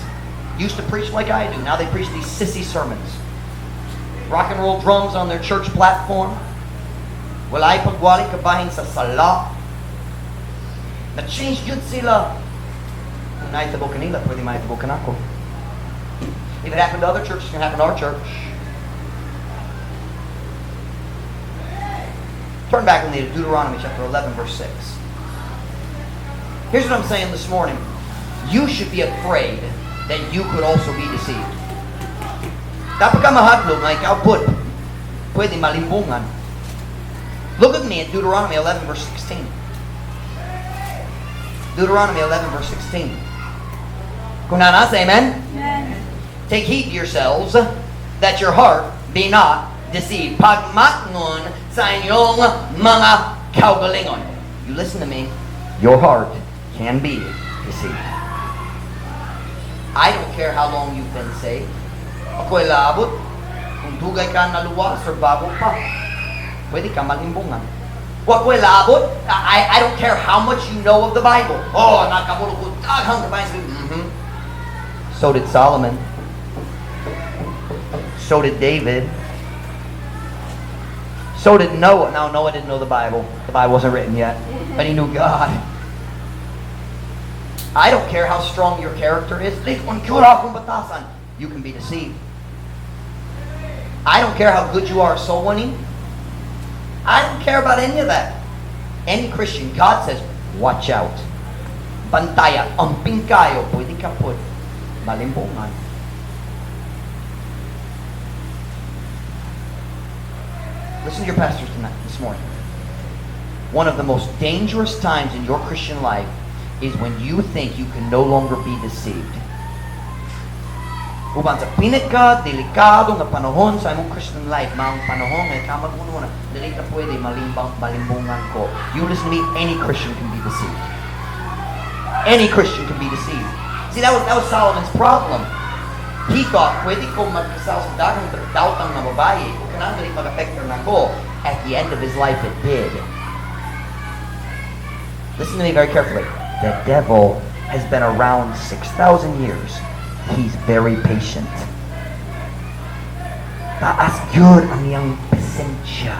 used to preach like I do. Now they preach these sissy sermons. Rock and roll drums on their church platform. Walay pagwali kabahin sa sala. Na-change yun sila. Kung naitabo kanila, pwede maitabo kanako. If it happened to other churches, it can happen to our church. Turn back with me to Deuteronomy chapter 11, verse 6. Here's what I'm saying this morning. You should be afraid that you could also be deceived. Dapat ka mahadlok na ikaw pwede malimbungan. Look at me at Deuteronomy 11, verse 16. Deuteronomy 11, verse 16. Kung nanasa, amen? Amen. Take heed to yourselves that your heart be not deceived. Pagmatngon sa inyong mga kaugalingon. You listen to me. Your heart can be deceived. I don't care how long you've been saved. Ako'y laabot. Kung dugay ka naluwas or bago pa, pwede ka malimbungan. Ako'y laabot. I don't care how much you know of the Bible. Oh, nakabulukod. Daghang kabayan. So did Solomon. So did David. So did Noah. Now, Noah didn't know the Bible. The Bible wasn't written yet. But he knew God. I don't care how strong your character is. You can be deceived. I don't care how good you are at soul winning. I don't care about any of that. Any Christian, God says, watch out. Bantaya, amping kayo, pwede ka po malimbungan. Listen to your pastors tonight, this morning. One of the most dangerous times in your Christian life is when you think you can no longer be deceived. Uban sa pinit ka, delikado nga panahon sa imong Christian life, maong panahon nga kamag mo na dili ka pwede malimbungan ko. You listen to me, any Christian can be deceived. Any Christian can be deceived. See, that was Solomon's problem. He thought, pwede ko magkasal sa dagang dautang na babae, kung kanang dili mag-affect na ko. At the end of his life, it did. Listen to me very carefully. The devil has been around 6,000 years. He's very patient. Taas yun ang iyang pasensya.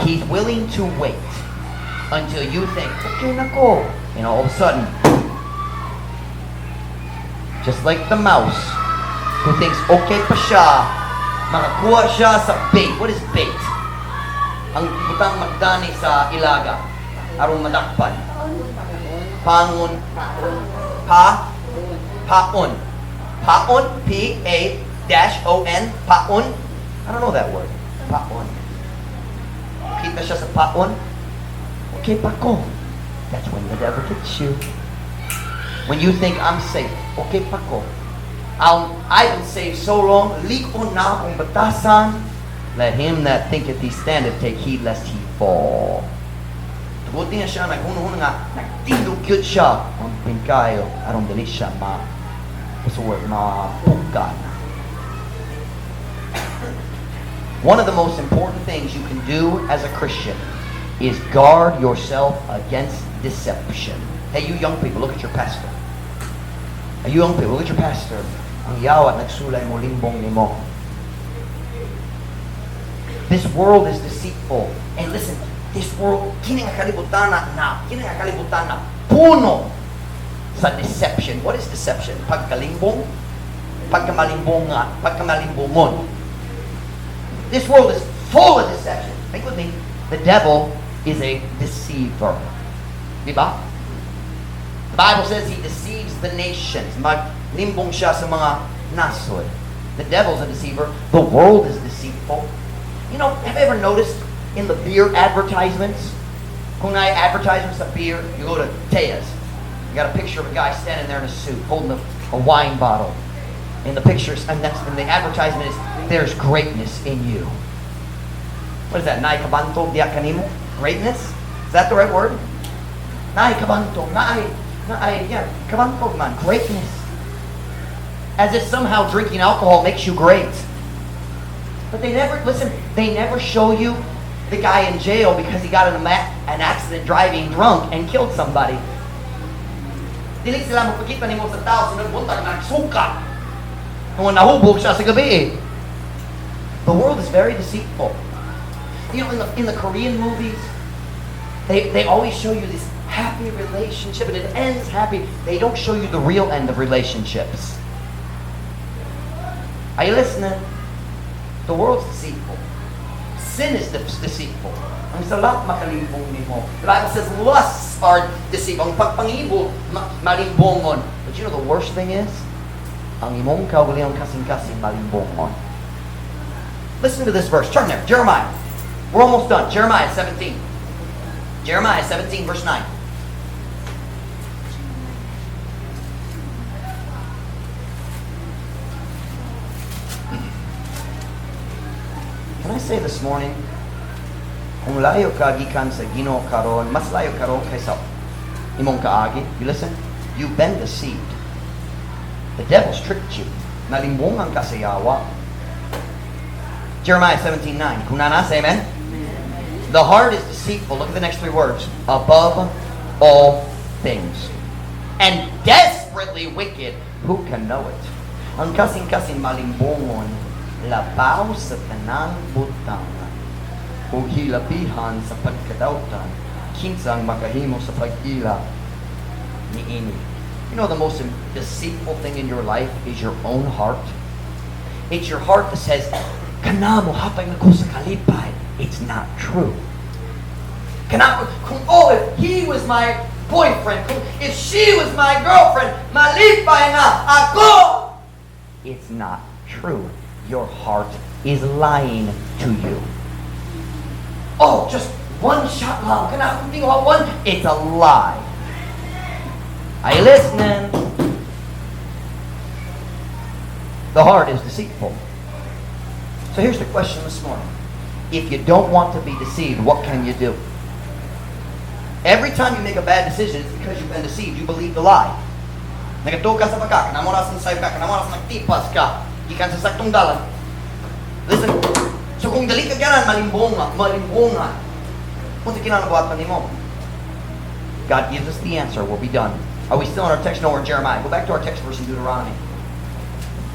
He's willing to wait until you think, okay na ko. And all of a sudden, just like the mouse who thinks, okay pa siya, makakuha siya sa bait. What is bait? Ang butang magdani sa ilaga. Arong madakpan. Pangon. Paon. Paon. P-A-O-N. Paon. I don't know that word. Paon. Kita siya sa paon. Okay pa ko. That's when the devil gets you. When you think I'm safe. Okay pa ko. I've been saved so long. Liko na akong batasan. Let him that thinketh he standeth take heed lest he fall. Buti nga siya, naghuno-huno nga, nagtindog yun siya. Ang pingkayo, arong dali siya mapukan. One of the most important things you can do as a Christian is guard yourself against deception. Hey, you young people, look at your pastor. Hey, you young people, look at your pastor. Ang yawa, nagsulay mo, limbong ni mo. This world is deceitful. And listen, this world, kini nga kalibutan na puno sa deception. What is deception? Pagkalimbong, pagkamalimbungon. This world is full of deception. Think with me. The devil is a deceiver. Diba? The Bible says he deceives the nations. Maglimbong siya sa mga nasod. The devil's a deceiver. The world is deceitful. You know, have you ever noticed in the beer advertisements? Kung na advertisements of beer, you go to Tea's. You got a picture of a guy standing there in a suit holding a wine bottle. And the pictures, and the advertisement is, there's greatness in you. What is that? Nai kabanto diya kanimo? Greatness? Is that the right word? Nai kabanto. Yeah, kabanto man. Greatness. As if somehow drinking alcohol makes you great. But they never show you the guy in jail because he got in an accident driving drunk and killed somebody. Dili sila magpakita ni mo sa tao, sinabuntag nagsuka. Kung nahubog siya sa gabi. The world is very deceitful. You know, in the Korean movies, they always show you this happy relationship and it ends happy. They don't show you the real end of relationships. Are you listening? The world's deceitful. Sin is deceitful. Ang salap makalimbong nimo. The Bible says lusts are deceitful. Ang pagpangibol, malimbongon. But you know the worst thing is? Ang imong kaugalingong kasing-kasing malimbongon. Listen to this verse. Turn there. Jeremiah. We're almost done. Jeremiah 17. Jeremiah 17 verse 9. Can I say this morning, kung layo ka gikan sa Ginoo karon, mas layo karon kaysa imong kaagi. You listen? You've been deceived. The devil's tricked you. Nalimbungan ka sa yawa. Jeremiah 17:9. Kung nanas, amen? The heart is deceitful. Look at the next three words. Above all things. And desperately wicked. Who can know it? Ang kasing-kasing malimbungon, labaw sa tanang butang, o hilapihan sa pagkadautan, kinsang makahimo sa pag-ila ni ini. You know the most deceitful thing in your life is your own heart. It's your heart that says, kanamo hapay na ko sa kalipay. It's not true. If he was my boyfriend, if she was my girlfriend, malipay na ako. It's not true. Your heart is lying to you. Oh, just one shot lang. One. It's a lie. Are you listening? The heart is deceitful. So here's the question this morning. If you don't want to be deceived, what can you do? Every time you make a bad decision, it's because you've been deceived. You believe the lie. Nagatuog ka sa pagka, kanamoras ng sayo ka, kanamoras ng nagtipas ka, ikan sa saktong dalan. Listen, so kung dali ka ganan, malimbungan. Kung sa kinanabuhat pa ni mo. God gives us the answer. We'll be done. Are we still in our text? No, we're in Jeremiah. Go back to our text verse in Deuteronomy.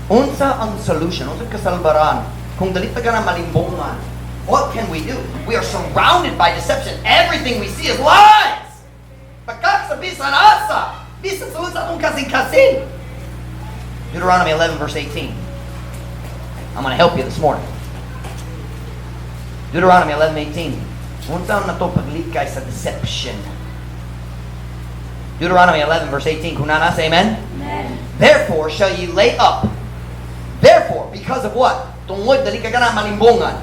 Unsa ang solution? Unsa kasalbaran? Kung dali ka ganan, malimbungan. What can we do? We are surrounded by deception. Everything we see is lies. Pagkaksabi sa asa. Bisan sa unsa akong kasing-kasing. Deuteronomy 11 verse 18. I'm going to help you this morning. Deuteronomy 11:18. Unsa na to paglikay sa deception. Deuteronomy 11 verse 18. Kung nanas, amen? Amen. Therefore shall ye lay up. Therefore, because of what? Tungod dali ka na malimbungan.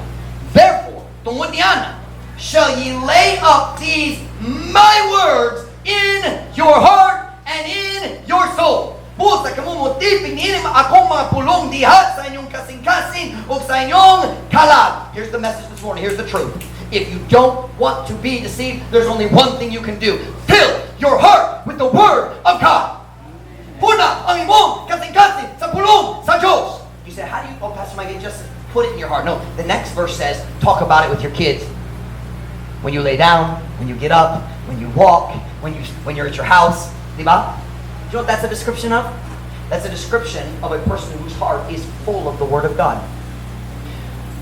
Therefore, tungod niana, shall ye lay up these my words in your heart and in your soul. Busa kamo mo tiping ini akong mga pulong diha sa inyong kasing-kasing o sa inyong kalag. Here's the message this morning. Here's the truth. If you don't want to be deceived, there's only one thing you can do. Fill your heart with the Word of God. Puna ang imong kasing-kasing sa pulong sa Diyos. You say, how do you, Pastor Mike, just put it in your heart? No, the next verse says, talk about it with your kids. When you lay down, when you get up, when you walk, when you're at your house. Diba? Do you know what that's a description of? That's a description of a person whose heart is full of the Word of God.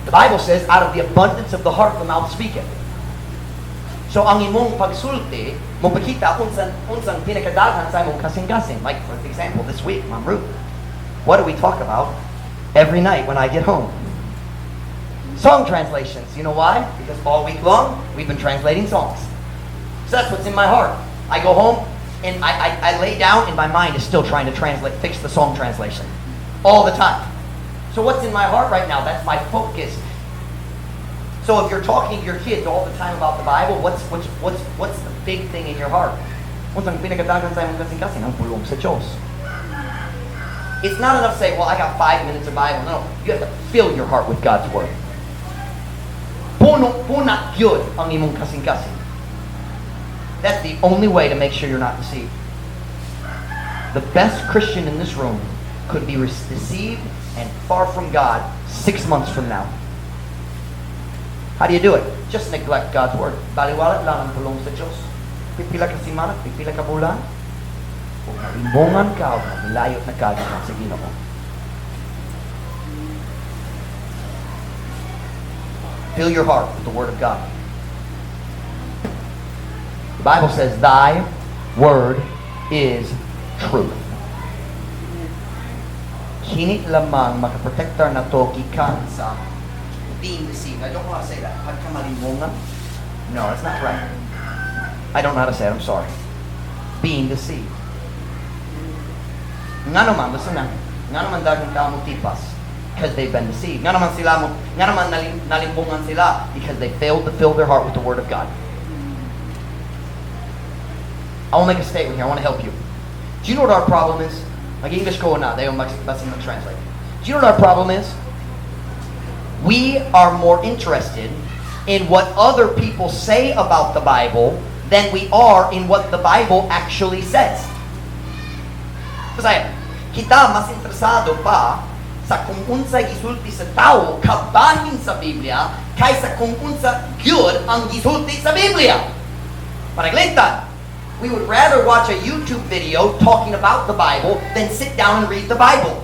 The Bible says, out of the abundance of the heart, the mouth speaketh. So, ang imong pagsulti, mapakita unsang pinakadaghan sa imong kasing-kasing. Like, for example, this week, Ma'am Ruth, what do we talk about every night when I get home? Song translations. You know why? Because all week long, we've been translating songs. So that's what's in my heart. I go home, and I lay down, and my mind is still trying to fix the song translation. All the time. So what's in my heart right now? That's my focus. So if you're talking to your kids all the time about the Bible, what's the big thing in your heart? Unsang pinakadagan sa imong kasing-kasing ang pulong sa Diyos. It's not enough to say, well, I got 5 minutes of Bible. No, you have to fill your heart with God's Word. Puno yun ang imong kasing-kasing. That's the only way to make sure you're not deceived. The best Christian in this room could be deceived and far from God 6 months from now. How do you do it? Just neglect God's Word. Baliwalat lang ang pulong sa Diyos. Pipila ka simana, pipila ka bulan. Kung nalimbungan ka o nalayot na kagahan sa Ginoo. Fill your heart with the Word of God. The Bible says, thy word is truth. Kini lamang makaprotektar na to gikan sa being deceived. I don't know how to say that. Pagkamalimungan? No, that's not right. I don't know how to say it. I'm sorry. Being deceived. Nga naman, listen na. Nga naman dagang tao tipas because they've been deceived. Nga naman nalimbungan sila because they failed to fill their heart with the Word of God. I want to make a statement here. I want to help you. Do you know what our problem is? Like English ko na, they don't translate. Do you know what our problem is? We are more interested in what other people say about the Bible than we are in what the Bible actually says. Kasi kita mas interesado pa sa kung unsa gisulti sa tao kabahin sa Biblia kaysa kung unsa gyud ang gisulti sa Biblia. Panaglintan, we would rather watch a YouTube video talking about the Bible than sit down and read the Bible.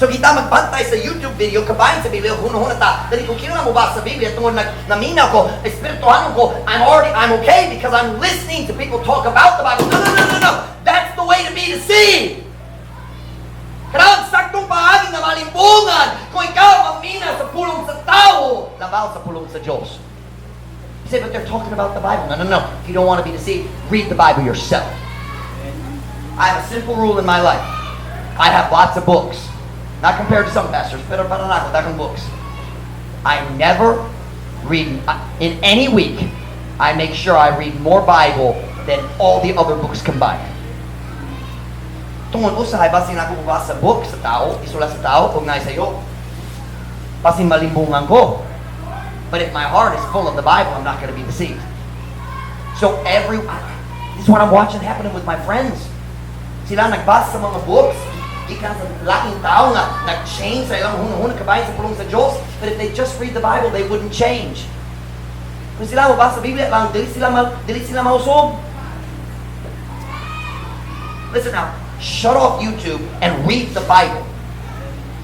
So kita magbantay sa YouTube video, kabayan sa Biblia, hunahuna ta, dali kung kino na mo ba sa Biblia, tungod naminaw ko, espirituhan ko, I'm okay because I'm listening to people talk about the Bible. No. That's the way to be deceived. Kailangan saktong paagi na malimbungan kung ikaw mamina sa pulong sa tao, labaw sa pulong sa Diyos. You say, but they're talking about the Bible. No. If you don't want to be deceived, read the Bible yourself. I have a simple rule in my life. I have lots of books. Not compared to some pastors, pero para na ako, books. I never read, in any week, I make sure I read more Bible than all the other books combined. Tungod usahay, basin ako sa book, sa tao, isula sa tao, kung nai sa'yo. Basin malimbungan ko. But if my heart is full of the Bible, I'm not going to be deceived. So this is what I'm watching happening with my friends. Sila nagbasa sa mga books, ikan sa laking tao nga nag-change sa ilang hunahuna kabayan sa pulong sa Diyos. But if they just read the Bible, they wouldn't change. Kung sila mabasa sa Biblia lang, dili sila mausog. Listen now, shut off YouTube and read the Bible.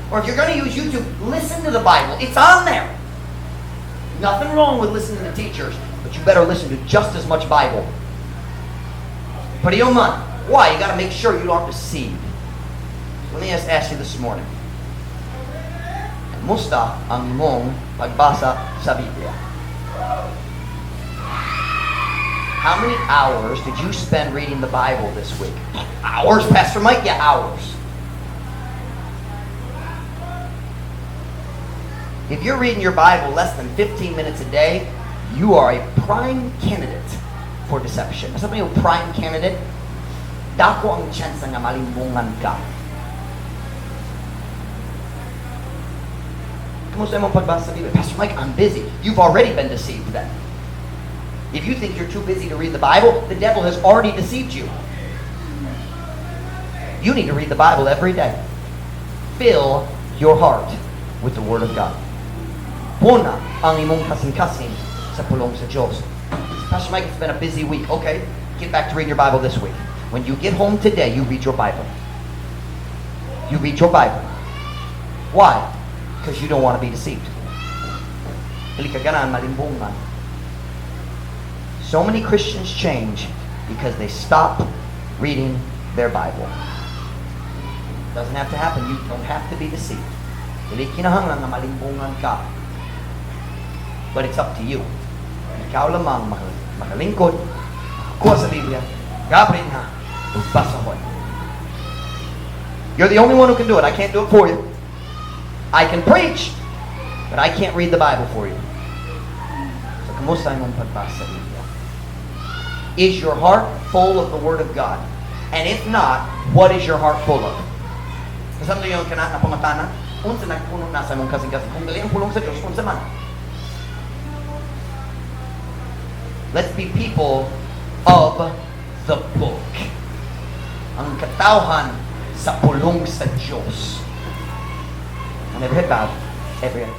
Or if you're going to use YouTube, listen to the Bible. It's on there. Nothing wrong with listening to teachers, but you better listen to just as much Bible. But you man, why? You got to make sure you aren't deceived. Let me just ask you this morning. Musta ang imong pagbasa sa Biblia? How many hours did you spend reading the Bible this week? Hours, Pastor Mike? Yeah, hours. If you're reading your Bible less than 15 minutes a day, you are a prime candidate for deception. Sabi mo, prime candidate? Dako ang chance nga malimbungan ka. Kumusta mong pagbasa sa Biblia? Pastor Mike, I'm busy. You've already been deceived then. If you think you're too busy to read the Bible, the devil has already deceived you. You need to read the Bible every day. Fill your heart with the Word of God. Puna ang imong kasing-kasing sa pulong sa Diyos. Pastor Mike, it's been a busy week. Okay, get back to reading your Bible this week. When you get home today, you read your Bible. You read your Bible. Why? Because you don't want to be deceived. Dili ka ganan malimbungan. So many Christians change because they stop reading their Bible. Doesn't have to happen. You don't have to be deceived. Dili kinahanglan nga malimbungan ka. But it's up to you. Ikaw lamang makalingkod, makakuha sa Biblia, gabrin ha, ugbasahon. You're the only one who can do it. I can't do it for you. I can preach, but I can't read the Bible for you. So, kumusta yung pagbasa sa Biblia? Is your heart full of the Word of God? And if not, what is your heart full of? Kasama yung kanana pangatana, unsa nagpuno na sa mong kasing-kasing. Kung dali ang pulong sa Diyos, unsa man. Let's be people of the book. Ang katawhan sa pulong sa Diyos. And every head bowed, every